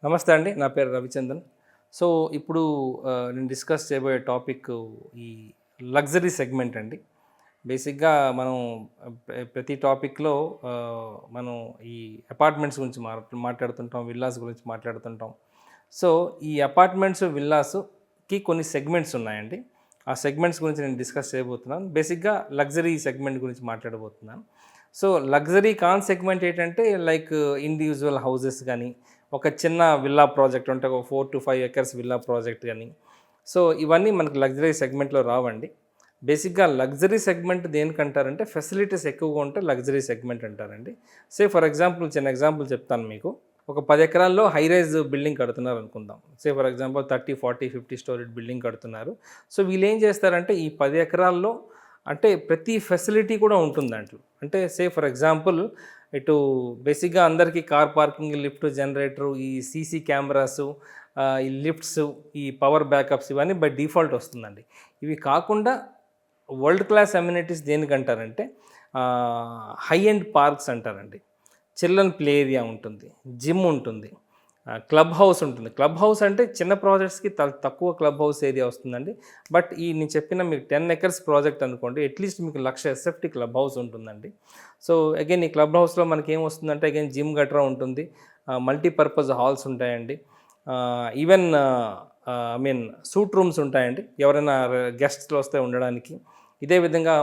నమస్తే అండి. నా పేరు రవిచంద్రన్. సో, ఇప్పుడు నేను డిస్కస్ చేయబోయే టాపిక్ ఈ లగ్జరీ సెగ్మెంట్ అండి. బేసిక్‌గా మనం ప్రతి టాపిక్‌లో మనం ఈ అపార్ట్మెంట్స్ గురించి మాట్లాడుతుంటాం. విల్లాస్ గురించి మాట్లాడుతుంటాం. సో, ఈ అపార్ట్మెంట్స్, విల్లాస్‌కి కొన్ని సెగ్మెంట్స్ ఉన్నాయండి. ఆ సెగ్మెంట్స్ గురించి నేను డిస్కస్ చేయబోతున్నాను. బేసిక్‌గా లగ్జరీ సెగ్మెంట్ గురించి మాట్లాడబోతున్నాను. సో, లగ్జరీ కాని సెగ్మెంట్ ఏంటంటే లైక్ ఇండివిజువల్ హౌసెస్ గానీ, ఒక చిన్న విల్లా ప్రాజెక్ట్ ఉంటే ఒక 4-5 ఎకర్స్ విల్లా ప్రాజెక్ట్ గానీ, సో ఇవన్నీ మనకు లగ్జరీ సెగ్మెంట్‌లో రావండి. బేసిక్‌గా లగ్జరీ సెగ్మెంట్ దేనికంటారంటే ఫెసిలిటీస్ ఎక్కువగా ఉంటే లగ్జరీ సెగ్మెంట్ అంటారండి. ఫర్ ఎగ్జాంపుల్ చిన్న ఎగ్జాంపుల్ చెప్తాను మీకు. ఒక 10 ఎకరాల్లో హై రైజ్ బిల్డింగ్ కడుతున్నారు అనుకుందాం. ఫర్ ఎగ్జాంపుల్ 30, 40, 50 స్టోరీడ్ బిల్డింగ్ కడుతున్నారు. సో వీళ్ళేం చేస్తారంటే ఈ 10 ఎకరాల్లో అంటే ప్రతి ఫెసిలిటీ కూడా ఉంటుంది దాంట్లో. అంటే ఫర్ ఎగ్జాంపుల్ ఇటు బేసిక్‌గా అందరికీ కార్ పార్కింగ్, లిఫ్ట్, జనరేటరు, ఈ సీసీ కెమెరాసు, ఈ లిఫ్ట్స్, ఈ పవర్ బ్యాకప్స్ ఇవన్నీ బై డిఫాల్ట్ వస్తుందండి. ఇవి కాకుండా వరల్డ్ క్లాస్ అమ్యూనిటీస్ దేనికంటారంటే హై ఎండ్ పార్క్స్ అంటారండి. చిల్డ్రన్ ప్లే ఏరియా ఉంటుంది, జిమ్ ఉంటుంది, క్లబ్ హౌస్ ఉంటుంది. క్లబ్ హౌస్ అంటే చిన్న ప్రాజెక్ట్స్కి తక్కువ క్లబ్ హౌస్ ఏరియా వస్తుందండి. బట్ నేను చెప్పిన మీకు 10 ఎకర్స్ ప్రాజెక్ట్ అనుకోండి, అట్లీస్ట్ మీకు 1,00,000 ఎస్ఎఫ్టీ క్లబ్ హౌస్ ఉంటుందండి. సో అగైన్ ఈ క్లబ్ హౌస్లో మనకి ఏం వస్తుందంటే అగైన్ జిమ్ గట్రా ఉంటుంది, మల్టీపర్పస్ హాల్స్ ఉంటాయండి, ఈవెన్ సూట్ రూమ్స్ ఉంటాయండి ఎవరైనా గెస్ట్లు వస్తే ఉండడానికి. ఇదే విధంగా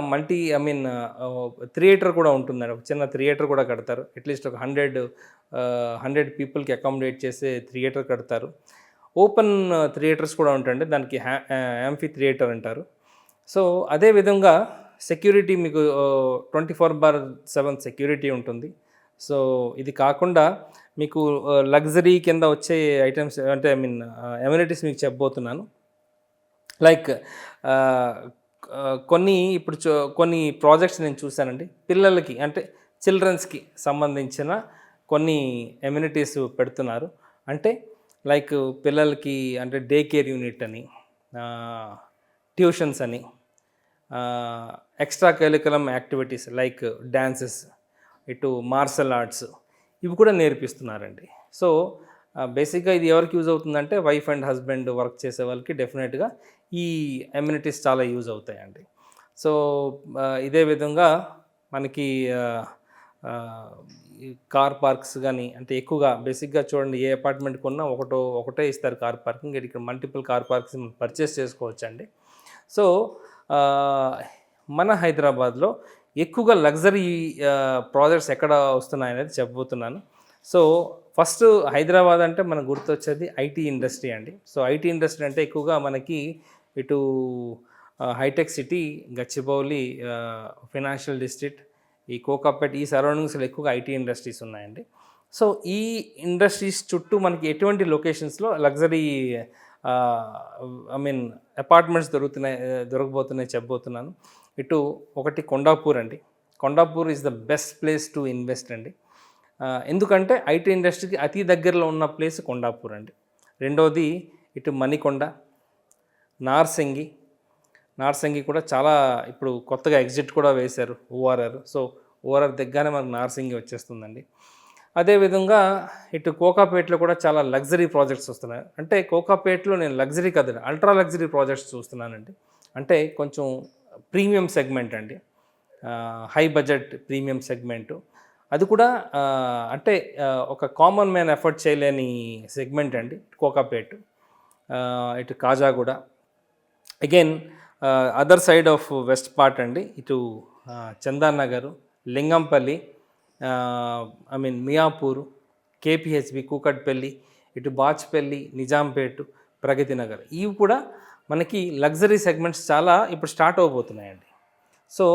థియేటర్ కూడా ఉంటుందండి. ఒక చిన్న థియేటర్ కూడా కడతారు. అట్లీస్ట్ ఒక 100 పీపుల్కి అకామిడేట్ చేసే థియేటర్ కడతారు. ఓపెన్ థియేటర్స్ కూడా ఉంటాయండి, దానికి యాంఫీ థియేటర్ అంటారు. సో అదేవిధంగా సెక్యూరిటీ మీకు 24/7 సెక్యూరిటీ ఉంటుంది. సో ఇది కాకుండా మీకు లగ్జరీ కింద వచ్చే ఐటమ్స్ అంటే అమ్యూనిటీస్ మీకు చెప్పబోతున్నాను. లైక్ కొన్ని ప్రాజెక్ట్స్ నేను చూశానండి. పిల్లలకి అంటే చిల్డ్రన్స్కి సంబంధించిన కొన్ని అమ్యూనిటీస్ పెడుతున్నారు. అంటే లైక్ పిల్లలకి అంటే డే కేర్ యూనిట్ అని, ట్యూషన్స్ అని, extra curriculum activities like dances, ఇటు మార్షల్ ఆర్ట్స్ ఇవి కూడా నేర్పిస్తున్నారండి. సో బేసిక్గా ఇది ఎవరికి యూజ్ అవుతుందంటే వైఫ్ అండ్ హస్బెండ్ వర్క్ చేసే వాళ్ళకి డెఫినెట్గా ఈ అమ్యూనిటీస్ చాలా యూజ్ అవుతాయండి. సో ఇదే విధంగా మనకి కార్ పార్క్స్ కానీ అంటే ఎక్కువగా బేసిక్గా చూడండి, ఏ అపార్ట్మెంట్ కొన్నా ఒకటే ఇస్తారు కార్ పార్కింగ్. ఇక్కడ మల్టిపుల్ కార్ పార్క్స్ పర్చేస్ చేసుకోవచ్చండి. సో మన హైదరాబాద్లో ఎక్కువగా లగ్జరీ ప్రాజెక్ట్స్ ఎక్కడ వస్తున్నాయనేది చెప్పబోతున్నాను. సో ఫస్ట్ హైదరాబాద్ అంటే మనకు గుర్తొచ్చేది ఐటీ ఇండస్ట్రీ అండి. సో ఐటీ ఇండస్ట్రీ అంటే ఎక్కువగా మనకి ఇటు hitech city, Gachibowli, financial district, ఈ కోకాపేట్ ఈ సరౌండింగ్స్లో ఎక్కువగా ఐటీ ఇండస్ట్రీస్ ఉన్నాయండి. సో ఈ ఇండస్ట్రీస్ చుట్టూ మనకి ఎటువంటి లొకేషన్స్లో లగ్జరీ అపార్ట్మెంట్స్ దొరకబోతున్నాయి చెప్పబోతున్నాను. ఇటు ఒకటి కొండాపూర్ అండి. Kondapur is the best place to invest అండి. ఎందుకంటే ఐటీ ఇండస్ట్రీకి అతి దగ్గరలో ఉన్న ప్లేస్ కొండాపూర్ అండి. రెండవది ఇటు మణికొండ, నార్సింగి కూడా చాలా ఇప్పుడు కొత్తగా ఎగ్జిట్ కూడా వేశారు ఓఆర్ఆర్. సో ఓఆర్ఆర్ దగ్గరనే మనకు నార్సింగి వచ్చేస్తుందండి. అదేవిధంగా ఇటు కోకాపేట్లో కూడా చాలా లగ్జరీ ప్రాజెక్ట్స్ వస్తున్నాయి. అంటే కోకాపేట్లో నేను లగ్జరీ కాదు, అల్ట్రా లగ్జరీ ప్రాజెక్ట్స్ చూస్తున్నానండి. అంటే కొంచెం ప్రీమియం సెగ్మెంట్ అండి, హై బడ్జెట్ ప్రీమియం సెగ్మెంటు. అది కూడా అంటే ఒక కామన్ మ్యాన్ ఎఫర్ట్ చేయలేని సెగ్మెంట్ అండి కోకాపేట్. ఇటు Khajaguda, again other side of west part అండి, ఇటు చందానగర్, లింగంపల్లి, మియాపూర్, కేపీహెచ్బి, కూకట్పల్లి, ఇటు బాచ్పల్లి, నిజాంపేట్, ప్రగతి నగర్ ఇవి కూడా మనకి లగ్జరీ సెగ్మెంట్స్ చాలా ఇప్పుడు స్టార్ట్ అవబోతున్నాయండి. సో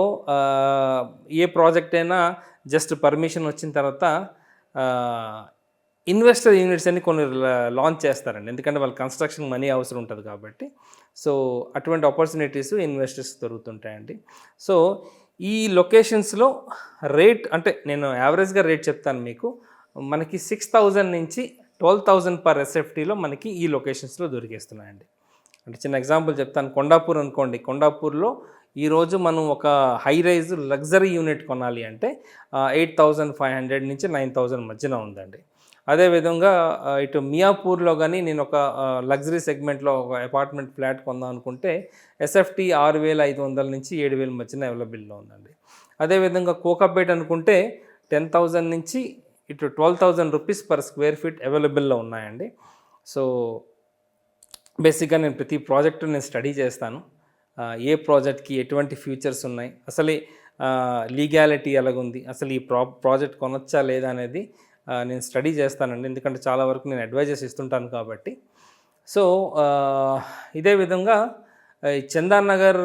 ఏ ప్రాజెక్ట్ అయినా జస్ట్ పర్మిషన్ వచ్చిన తర్వాత ఇన్వెస్టర్ యూనిట్స్ అని కొన్ని లాంచ్ చేస్తారండి. ఎందుకంటే వాళ్ళ కన్స్ట్రక్షన్ మనీ అవసరం ఉంటుంది కాబట్టి. సో అటువంటి ఆపర్చునిటీస్ ఇన్వెస్టర్స్ దొరుకుతుంటాయండి. సో ఈ లొకేషన్స్లో రేట్ అంటే నేను యావరేజ్గా రేట్ చెప్తాను మీకు. మనకి 6,000 నుంచి 12,000 పర్ ఎస్ఎఫ్టీలో మనకి ఈ లొకేషన్స్లో దొరికేస్తున్నాయండి. అంటే చిన్న ఎగ్జాంపుల్ చెప్తాను. కొండాపూర్ అనుకోండి, కొండాపూర్లో ఈరోజు మనం ఒక హై రైజ్ లగ్జరీ యూనిట్ కొనాలి అంటే 8,500 నుంచి 9,000 మధ్యన ఉందండి. అదేవిధంగా ఇటు మియాపూర్లో కానీ నేను ఒక లగ్జరీ సెగ్మెంట్లో ఒక అపార్ట్మెంట్ ఫ్లాట్ కొందాం అనుకుంటే ఎస్ఎఫ్టీ 6,500 నుంచి 7,000 మధ్యన అవైలబుల్లో ఉందండి. అదేవిధంగా కోకాపేట్ అనుకుంటే 10,000 నుంచి ఇటు 12,000 రూపీస్ పర్ స్క్వేర్ ఫీట్ అవైలబుల్లో ఉన్నాయండి. సో బేసిక్గా నేను ప్రతి ప్రాజెక్టు నేను స్టడీ చేస్తాను. ఏ ప్రాజెక్ట్కి ఎటువంటి ఫ్యూచర్స్ ఉన్నాయి, అసలు లీగాలిటీ ఎలాగుంది, అసలు ఈ ప్రాజెక్ట్ కొనొచ్చా లేదా అనేది నేను స్టడీ చేస్తానండి. ఎందుకంటే చాలా వరకు నేను అడ్వైజెస్ ఇస్తుంటాను కాబట్టి. సో ఇదే విధంగా చందాన్ నగర్,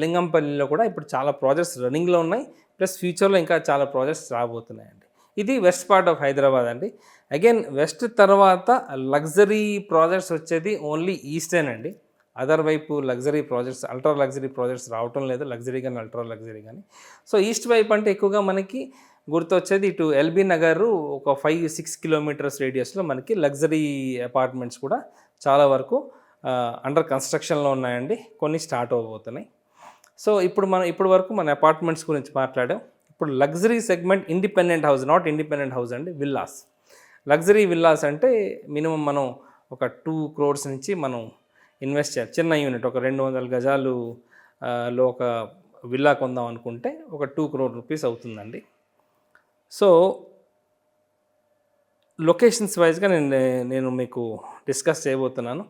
లింగంపల్లిలో కూడా ఇప్పుడు చాలా ప్రాజెక్ట్స్ రన్నింగ్లో ఉన్నాయి. ప్లస్ ఫ్యూచర్లో ఇంకా చాలా ప్రాజెక్ట్స్ రాబోతున్నాయండి. ఇది వెస్ట్ పార్ట్ ఆఫ్ హైదరాబాద్ అండి. అగైన్ వెస్ట్ తర్వాత లగ్జరీ ప్రాజెక్ట్స్ వచ్చేది ఓన్లీ ఈస్టర్న్ అండి. అదర్ వైపు luxury projects, ultra luxury projects రావటం లేదు, లగ్జరీ కానీ అల్ట్రా లగ్జరీ కానీ. సో ఈస్ట్ వైపు అంటే ఎక్కువగా మనకి గుర్తొచ్చేది ఇటు ఎల్బీ నగర్ ఒక 5-6 కిలోమీటర్స్ రేడియస్లో మనకి లగ్జరీ అపార్ట్మెంట్స్ కూడా చాలా వరకు అండర్ కన్స్ట్రక్షన్లో ఉన్నాయండి. కొన్ని స్టార్ట్ అవబోతున్నాయి. సో ఇప్పుడు వరకు మన అపార్ట్మెంట్స్ గురించి మాట్లాడాం. ఇప్పుడు luxury segment independent house, not independent house అండి, విల్లాస్. లగ్జరీ విల్లాస్ అంటే మినిమం మనం ఒక 2 crores నుంచి మనం ఇన్వెస్ట్ చేయాలి. చిన్న యూనిట్ ఒక 200 గజాలు లో ఒక విల్లా కొందాం అనుకుంటే ఒక 2 crore రూపీస్ అవుతుందండి. సో లొకేషన్స్ వైజ్గా నేను మీకు డిస్కస్ చేయబోతున్నాను.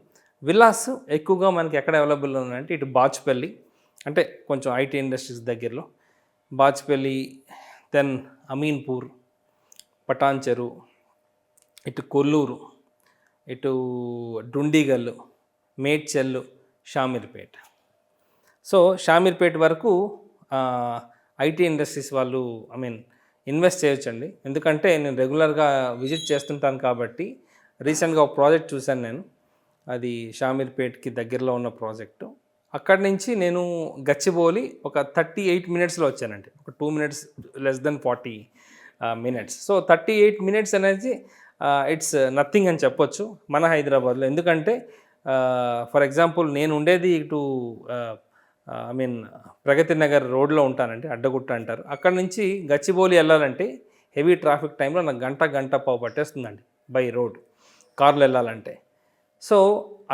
విల్లాస్ ఎక్కువగా మనకి ఎక్కడ అవైలబుల్ ఉన్నాయంటే ఇటు బాచ్పల్లి, అంటే కొంచెం ఐటీ ఇండస్ట్రీస్ దగ్గరలో బాచ్పల్లి, దెన్ అమీన్పూర్, పటాన్ చెరు, ఇటు కొల్లూరు, ఇటు డుండిగల్, మేడ్చల్, షామీర్పేట్. సో షామీర్పేట్ వరకు ఐటీ ఇండస్ట్రీస్ వాళ్ళు ఇన్వెస్ట్ చేయొచ్చండి. ఎందుకంటే నేను రెగ్యులర్గా విజిట్ చేస్తుంటాను కాబట్టి. రీసెంట్గా ఒక ప్రాజెక్ట్ చూశాను నేను, అది షామీర్పేట్కి దగ్గరలో ఉన్న ప్రాజెక్టు. అక్కడి నుంచి నేను గచ్చిబౌలి ఒక 38 minutesలో వచ్చానండి. ఒక 2 minutes less than 40 minutes. So 38 minutes అనేది ఇట్స్ నథింగ్ అని చెప్పొచ్చు మన హైదరాబాద్లో. ఎందుకంటే ఫర్ ఎగ్జాంపుల్ నేను ఉండేది ఇటు ప్రగతి నగర్ రోడ్లో ఉంటానండి, అడ్డగుట్ట అంటారు. అక్కడ నుంచి గచ్చిబౌలి వెళ్ళాలంటే హెవీ ట్రాఫిక్ టైంలో నాకు గంట పావు పట్టేస్తుందండి బై రోడ్ కార్లు వెళ్ళాలంటే. సో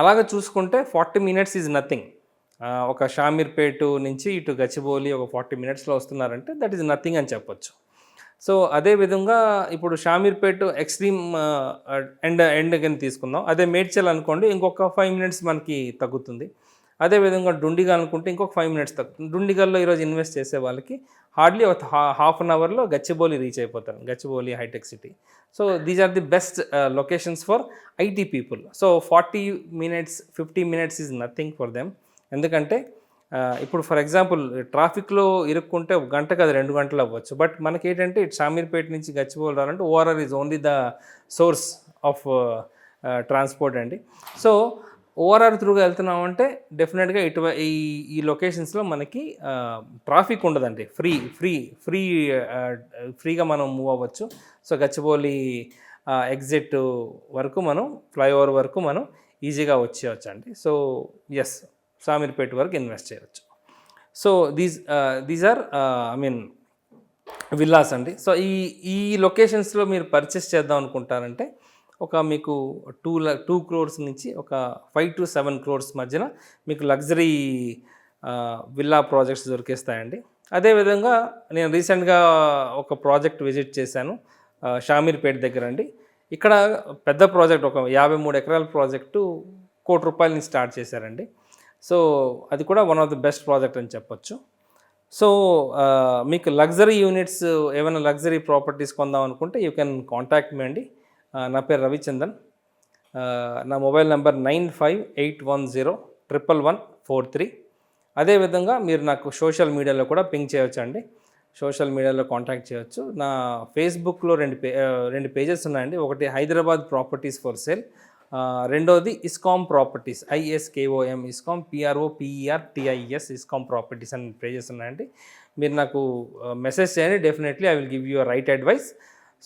అలాగ చూసుకుంటే 40 minutes ఈజ్ నథింగ్. ఒక షామీర్పేట నుంచి ఇటు గచ్చిబౌలి ఒక 40 minutesలో వస్తున్నారంటే దట్ ఈజ్ నథింగ్ అని చెప్పొచ్చు. సో అదేవిధంగా ఇప్పుడు షామీర్పేట ఎక్స్ట్రీమ్ ఎండ్ కింద తీసుకుందాం. అదే మేడ్చల్ అనుకోండి, ఇంకొక 5 minutes మనకి తగ్గుతుంది. అదేవిధంగా డుండిగల్ అనుకుంటే ఇంకొక 5 minutes తగ్గుతుంది. డుండిగల్లో ఈరోజు ఇన్వెస్ట్ చేసే వాళ్ళకి హార్డ్లీ ఒక హాఫ్ అన్ అవర్లో గచ్చిబౌలి రీచ్ అయిపోతారు, Gachibowli hitech city. So these are the best locations for IT people. So 40 minutes 50 minutes is nothing for them. ఎందుకంటే ఇప్పుడు ఫర్ ఎగ్జాంపుల్ ట్రాఫిక్లో ఇరుక్కుంటే 1 గంట కాదు 2 గంటలు అవ్వచ్చు. బట్ మనకి ఏంటంటే ఇటు షామీర్పేట నుంచి గచ్చిబౌలి రావాలంటే ORR is only the source of transport అండి. సో ఓఆర్ఆర్ త్రూగా వెళ్తున్నామంటే డెఫినెట్గా ఈ లొకేషన్స్లో మనకి ట్రాఫిక్ ఉండదండి, ఫ్రీగా మనం మూవ్ అవ్వచ్చు. సో గచ్చిబౌలి ఎగ్జిట్ వరకు మనం, ఫ్లైఓవర్ వరకు మనం ఈజీగా వచ్చేయచ్చు అండి. సో ఎస్, షామీర్పేట వరకు ఇన్వెస్ట్ చేయవచ్చు. సో దీస్ ఆర్ విల్లాస్ అండి. సో ఈ లొకేషన్స్లో మీరు పర్చేస్ చేద్దాం అనుకుంటారంటే ఒక మీకు 2 crores నుంచి ఒక 5 to 7 crores మధ్యన మీకు లగ్జరీ విల్లా ప్రాజెక్ట్స్ దొరికేస్తాయండి. అదేవిధంగా నేను రీసెంట్గా ఒక ప్రాజెక్ట్ విజిట్ చేశాను షామీర్పేట దగ్గర అండి. ఇక్కడ పెద్ద ప్రాజెక్ట్, ఒక 53 ఎకరాల ప్రాజెక్టు ₹1 కోటి స్టార్ట్ చేశారండి. సో అది కూడా one of the best project అని చెప్పొచ్చు. సో మీకు లగ్జరీ యూనిట్స్, ఏమైనా లగ్జరీ ప్రాపర్టీస్ కొందాం అనుకుంటే యూ కెన్ కాంటాక్ట్ మీ అండి. నా పేరు రవిచందన్. నా మొబైల్ నెంబర్ 9581011143. అదేవిధంగా మీరు నాకు సోషల్ మీడియాలో కూడా పింగ్ చేయవచ్చు అండి. సోషల్ మీడియాలో కాంటాక్ట్ చేయవచ్చు. నా ఫేస్బుక్లో రెండు పేజెస్ ఉన్నాయండి. ఒకటి హైదరాబాద్ ప్రాపర్టీస్ ఫర్ సేల్, రెండోది ఇస్కామ్ ప్రాపర్టీస్, ISKOM ఇస్కామ్, PROPERTIS ఇస్కామ్ ప్రాపర్టీస్ అనే పేజెస్ ఉన్నాయండి. మీరు నాకు మెసేజ్ చేయండి, definitely I will give you right advice.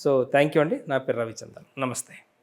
So thank you అండి. నా పేరు రవిచందన్. నమస్తే.